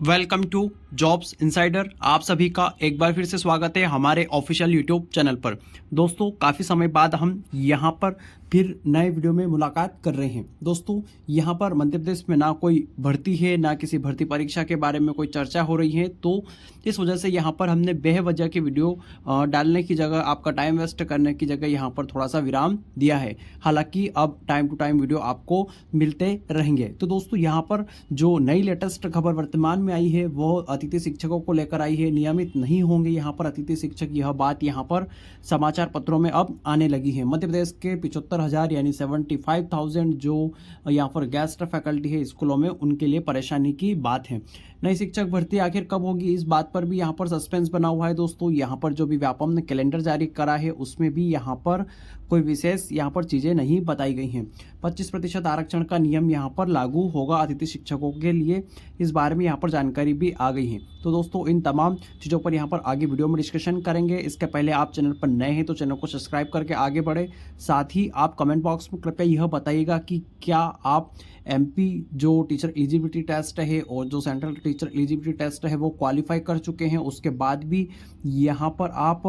Welcome to jobs insider. आप सभी का एक बार फिर से स्वागत है हमारे ऑफिशियल यूट्यूब चैनल पर। दोस्तों काफ़ी समय बाद हम यहाँ पर फिर नए वीडियो में मुलाकात कर रहे हैं। दोस्तों यहाँ पर मध्य प्रदेश में ना कोई भर्ती है, ना किसी भर्ती परीक्षा के बारे में कोई चर्चा हो रही है, तो इस वजह से यहाँ पर हमने बेवजह की वीडियो डालने की जगह, आपका टाइम वेस्ट करने की जगह यहाँ पर थोड़ा सा विराम दिया है। हालांकि अब टाइम टू टाइम वीडियो आपको मिलते रहेंगे। तो दोस्तों यहाँ पर जो नई लेटेस्ट खबर वर्तमान में आई है वो अतिथि शिक्षकों को लेकर आई है। नियमित नहीं होंगे यहाँ पर अतिथि शिक्षक, यह बात यहाँ पर समाचार पत्रों में अब आने लगी है। मध्य प्रदेश के 75,000 यानी 75,000 जो यहाँ पर गेस्ट फैकल्टी है स्कूलों में, उनके लिए परेशानी की बात है। नई शिक्षक भर्ती आखिर कब होगी, इस बात पर भी यहाँ पर सस्पेंस बना हुआ है। दोस्तों यहाँ पर जो भी व्यापम ने कैलेंडर जारी करा है उसमें भी यहाँ पर कोई विशेष यहाँ पर चीज़ें नहीं बताई गई हैं। 25% आरक्षण का नियम यहाँ पर लागू होगा अतिथि शिक्षकों के लिए, इस बारे में यहाँ पर जानकारी भी आ गई है। तो दोस्तों इन तमाम चीज़ों पर यहाँ पर आगे वीडियो में डिस्कशन करेंगे। इसके पहले आप चैनल पर नए हैं तो चैनल को सब्सक्राइब करके आगे बढ़े। साथ ही आप कमेंट बॉक्स में कृपया यह बताइएगा कि क्या आप एमपी जो टीचर एलिजिबिलिटी टेस्ट है और जो सेंट्रल टीचर एलिजिबिलिटी टेस्ट है वो क्वालिफाई कर चुके हैं, उसके बाद भी यहाँ पर आप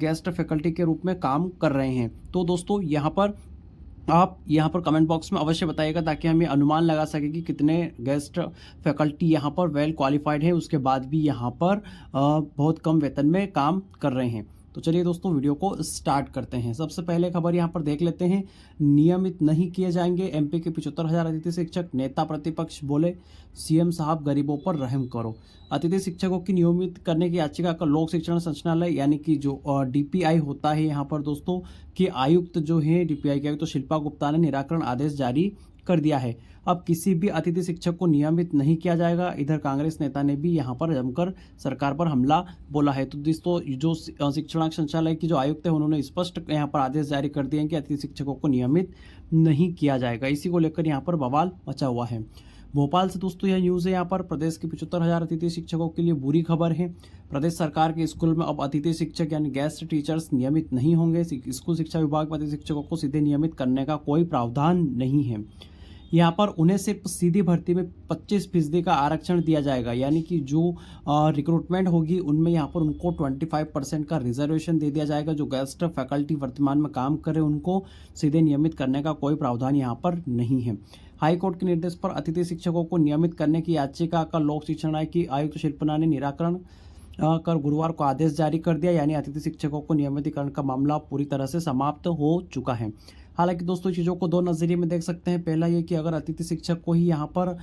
गेस्ट फैकल्टी के रूप में काम कर रहे हैं। तो दोस्तों आप यहाँ पर कमेंट बॉक्स में अवश्य बताइएगा ताकि हम ये अनुमान लगा सकें कि कितने गेस्ट फैकल्टी यहाँ पर वेल क्वालिफाइड है, उसके बाद भी यहाँ पर बहुत कम वेतन में काम कर रहे हैं। तो चलिए दोस्तों वीडियो को स्टार्ट करते हैं। सबसे पहले खबर यहाँ पर देख लेते हैं। नियमित नहीं किए जाएंगे एमपी के 75,000 अतिथि शिक्षक, नेता प्रतिपक्ष बोले सीएम साहब गरीबों पर रहम करो। अतिथि शिक्षकों की नियमित करने की याचिका का लोक शिक्षण संचालनालय यानी कि जो डीपीआई होता है यहाँ पर दोस्तों कि आयुक्त जो है डीपीआई के आयुक्त तो शिल्पा गुप्ता ने निराकरण आदेश जारी कर दिया है। अब किसी भी अतिथि शिक्षक को नियमित नहीं किया जाएगा। इधर कांग्रेस नेता ने भी यहाँ पर जमकर सरकार पर हमला बोला है। तो दोस्तों जो शिक्षण संचालय की जो आयुक्त है उन्होंने स्पष्ट यहाँ पर आदेश जारी कर दिए हैं कि अतिथि शिक्षकों को नियमित नहीं किया जाएगा। इसी को लेकर यहाँ पर बवाल मचा हुआ है। भोपाल से दोस्तों यह न्यूज़ है, यहाँ पर प्रदेश के 75,000 अतिथि शिक्षकों के लिए बुरी खबर है। प्रदेश सरकार के स्कूल में अब अतिथि शिक्षक यानी गेस्ट टीचर्स नियमित नहीं होंगे। स्कूल शिक्षा विभाग में अतिथि शिक्षकों को सीधे नियमित करने का कोई प्रावधान नहीं है। यहाँ पर उन्हें सिर्फ सीधी भर्ती में 25% का आरक्षण दिया जाएगा, यानी कि जो रिक्रूटमेंट होगी उनमें यहाँ पर उनको 25% का रिजर्वेशन दे दिया जाएगा। जो गेस्ट फैकल्टी वर्तमान में काम कर रहे हैं उनको सीधे नियमित करने का कोई प्रावधान यहाँ पर नहीं है। हाई कोर्ट के निर्देश पर अतिथि शिक्षकों को नियमित करने की याचिका का लोक शिक्षण आयोग की आयुक्त शिल्पना ने निराकरण कर गुरुवार को आदेश जारी कर दिया, यानी अतिथि शिक्षकों को नियमितीकरण का मामला पूरी तरह से समाप्त हो चुका है। हालांकि दोस्तों चीज़ों को दो नज़रिए में देख सकते हैं। पहला ये कि अगर अतिथि शिक्षक को ही यहाँ पर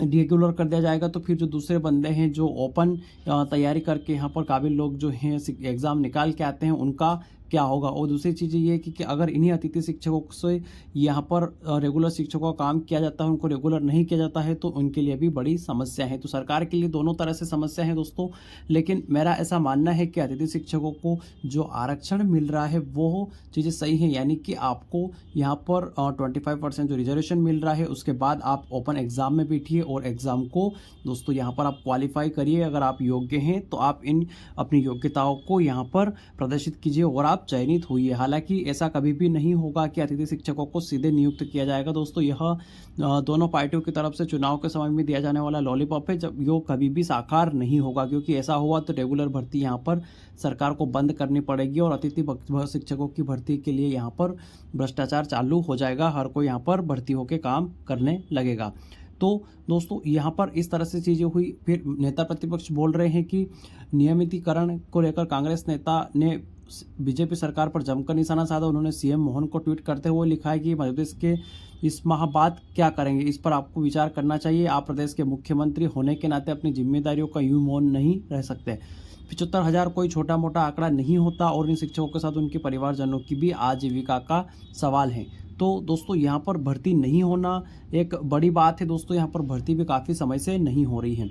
रेगुलर कर दिया जाएगा तो फिर जो दूसरे बंदे हैं जो ओपन तैयारी करके यहाँ पर काबिल लोग जो हैं एग्ज़ाम निकाल के आते हैं उनका क्या होगा। और दूसरी चीज़ ये है कि अगर इन्हीं अतिथि शिक्षकों से यहाँ पर रेगुलर शिक्षकों का काम किया जाता है, उनको रेगुलर नहीं किया जाता है तो उनके लिए भी बड़ी समस्या है। तो सरकार के लिए दोनों तरह से समस्या है दोस्तों, लेकिन मेरा ऐसा मानना है कि अतिथि शिक्षकों को जो आरक्षण मिल रहा है वो चीज़ें सही है, यानी कि आपको यहाँ पर 25% जो रिजर्वेशन मिल रहा है, उसके बाद आप ओपन एग्ज़ाम में बैठिए और एग्ज़ाम को दोस्तों यहाँ पर आप क्वालिफाई करिए। अगर आप योग्य हैं तो आप इन अपनी योग्यताओं को यहाँ पर प्रदर्शित कीजिए और आप चयनित हुई है। हालांकि ऐसा कभी भी नहीं होगा कि अतिथि शिक्षकों को सीधे नियुक्त किया जाएगा। दोस्तों यह दोनों पार्टियों की तरफ से चुनाव के समय में दिया जाने वाला लॉलीपॉप है, जब यो कभी भी साकार नहीं होगा, क्योंकि ऐसा हुआ तो रेगुलर भर्ती यहाँ पर सरकार को बंद करनी पड़ेगी और अतिथि शिक्षकों की भर्ती के लिए यहाँ पर भ्रष्टाचार चालू हो जाएगा। हर कोई यहाँ पर भर्ती होकर काम करने लगेगा। तो दोस्तों यहाँ पर इस तरह से चीज़ें हुई। फिर नेता प्रतिपक्ष बोल रहे हैं कि नियमितीकरण को लेकर कांग्रेस नेता ने बीजेपी सरकार पर जमकर निशाना साधा। उन्होंने सीएम मोहन को ट्वीट करते हुए लिखा है कि मध्य प्रदेश के इस माह बाद क्या करेंगे, इस पर आपको विचार करना चाहिए। आप प्रदेश के मुख्यमंत्री होने के नाते अपनी जिम्मेदारियों का यूं मौन नहीं रह सकते। 75,000 कोई छोटा मोटा आंकड़ा नहीं होता और इन शिक्षकों के साथ उनके परिवारजनों की भी आजीविका का सवाल है। तो दोस्तों यहाँ पर भर्ती नहीं होना एक बड़ी बात है। दोस्तों यहाँ पर भर्ती भी काफ़ी समय से नहीं हो रही है।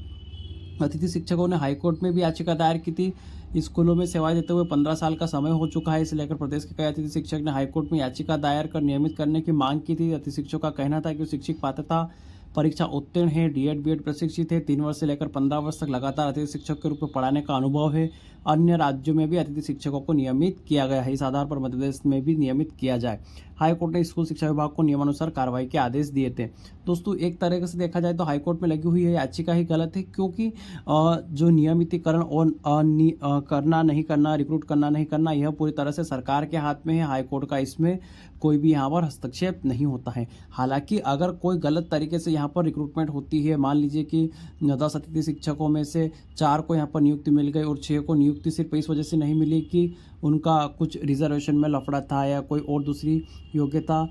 अतिथि शिक्षकों ने हाईकोर्ट में भी याचिका दायर की थी। स्कूलों में सेवाएं देते हुए 15 साल का समय हो चुका है, इसे लेकर प्रदेश के कई अतिथि शिक्षक ने हाईकोर्ट में याचिका दायर कर नियमित करने की मांग की थी। अतिथि शिक्षकों का कहना था कि शिक्षक पात्रता परीक्षा उत्तीर्ण है, डीएड बीएड प्रशिक्षित है, 3 वर्ष से लेकर 15 वर्ष तक लगातार अतिथि शिक्षक के रूप में पढ़ाने का अनुभव है। अन्य राज्यों में भी अतिथि शिक्षकों को नियमित किया गया है, इस आधार पर मध्य प्रदेश में भी नियमित किया जाए। हाईकोर्ट ने स्कूल शिक्षा विभाग को नियमानुसार कार्रवाई के आदेश दिए थे। दोस्तों एक तरीके से देखा जाए तो हाईकोर्ट में लगी हुई है याचिका ही गलत है, क्योंकि जो नियमितीकरण और करना नहीं करना, रिक्रूट करना नहीं करना, यह पूरी तरह से सरकार के हाथ में है। हाईकोर्ट का इसमें कोई भी यहाँ पर हस्तक्षेप नहीं होता है। हालांकि अगर कोई गलत तरीके से यहाँ पर रिक्रूटमेंट होती है, मान लीजिए कि 10 अतिथि शिक्षकों में से 4 को यहाँ पर नियुक्ति मिल गई और 6 को नियुक्ति सिर्फ इस वजह से नहीं मिली कि उनका कुछ रिजर्वेशन में लफड़ा था या कोई और दूसरी योग्यता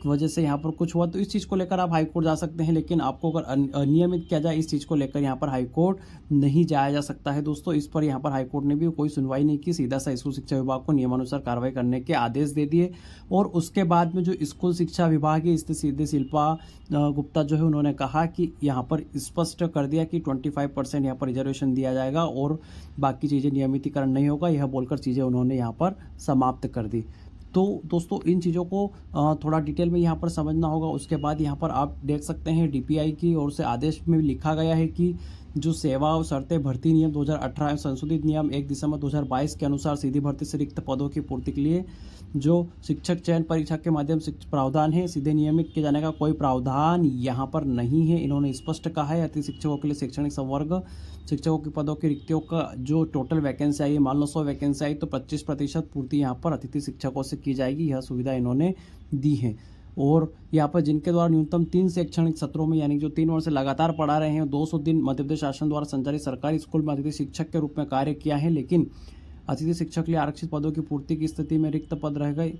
वजह से यहाँ पर कुछ हुआ, तो इस चीज़ को लेकर आप हाईकोर्ट जा सकते हैं। लेकिन आपको अगर अनियमित किया जाए, इस चीज़ को लेकर यहाँ पर हाईकोर्ट नहीं जाया जा सकता है। दोस्तों इस पर यहाँ पर हाईकोर्ट ने भी कोई सुनवाई नहीं की, सीधा सा स्कूल शिक्षा विभाग को नियमानुसार कार्रवाई करने के आदेश दे दिए। और उसके बाद में जो स्कूल शिक्षा विभाग है, इससे सीधे शिल्पा गुप्ता जो है उन्होंने कहा कि यहाँ पर स्पष्ट कर दिया कि 25% यहाँ पर रिजर्वेशन दिया जाएगा और बाकी चीज़ें नियमितीकरण नहीं होगा, यह बोलकर चीज़ें उन्होंने यहाँ पर समाप्त कर दी। तो दोस्तों इन चीज़ों को थोड़ा डिटेल में यहाँ पर समझना होगा। उसके बाद यहाँ पर आप देख सकते हैं डीपीआई की ओर से आदेश में लिखा गया है कि जो सेवा और शर्तें भर्ती नियम 2018 संशोधित नियम 1 दिसंबर 2022 के अनुसार सीधी भर्ती से रिक्त पदों की पूर्ति के लिए जो शिक्षक चयन परीक्षा के माध्यम से प्रावधान है, सीधे नियमित किए जाने का कोई प्रावधान यहाँ पर नहीं है। इन्होंने स्पष्ट कहा है अतिथि शिक्षकों के लिए शैक्षणिक संवर्ग शिक्षकों के पदों की रिक्तियों का जो टोटल वैकेंसी आई, मान लो 100 वैकेंसी आई तो 25% पूर्ति यहाँ पर अतिथि शिक्षकों से की जाएगी। यह सुविधा इन्होंने दी है। और यहाँ पर जिनके द्वारा न्यूनतम 3 शैक्षणिक सत्रों में, यानी जो 3 वर्ष से लगातार पढ़ा रहे हैं, 200 दिन मध्य प्रदेश शासन द्वारा संचालित सरकारी स्कूल में अतिथि शिक्षक के रूप में कार्य किया है, लेकिन अतिथि शिक्षक के लिए आरक्षित पदों की पूर्ति की स्थिति में रिक्त पद रह गए,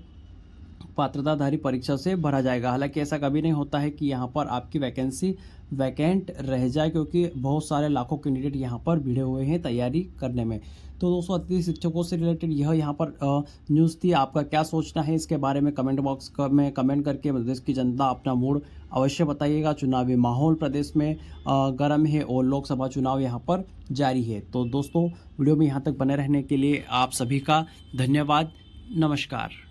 पात्रताधारी परीक्षा से भरा जाएगा। हालांकि ऐसा कभी नहीं होता है कि यहाँ पर आपकी वैकेंसी वैकेंट रह जाए, क्योंकि बहुत सारे लाखों कैंडिडेट यहाँ पर भिड़े हुए हैं तैयारी करने में। तो दोस्तों अतिथि शिक्षकों से रिलेटेड यह यहाँ पर न्यूज़ थी। आपका क्या सोचना है इसके बारे में कमेंट बॉक्स में कमेंट करके प्रदेश की जनता अपना मूड अवश्य बताइएगा। चुनावी माहौल प्रदेश में गर्म है और लोकसभा चुनाव यहाँ पर जारी है। तो दोस्तों वीडियो में यहाँ तक बने रहने के लिए आप सभी का धन्यवाद। नमस्कार।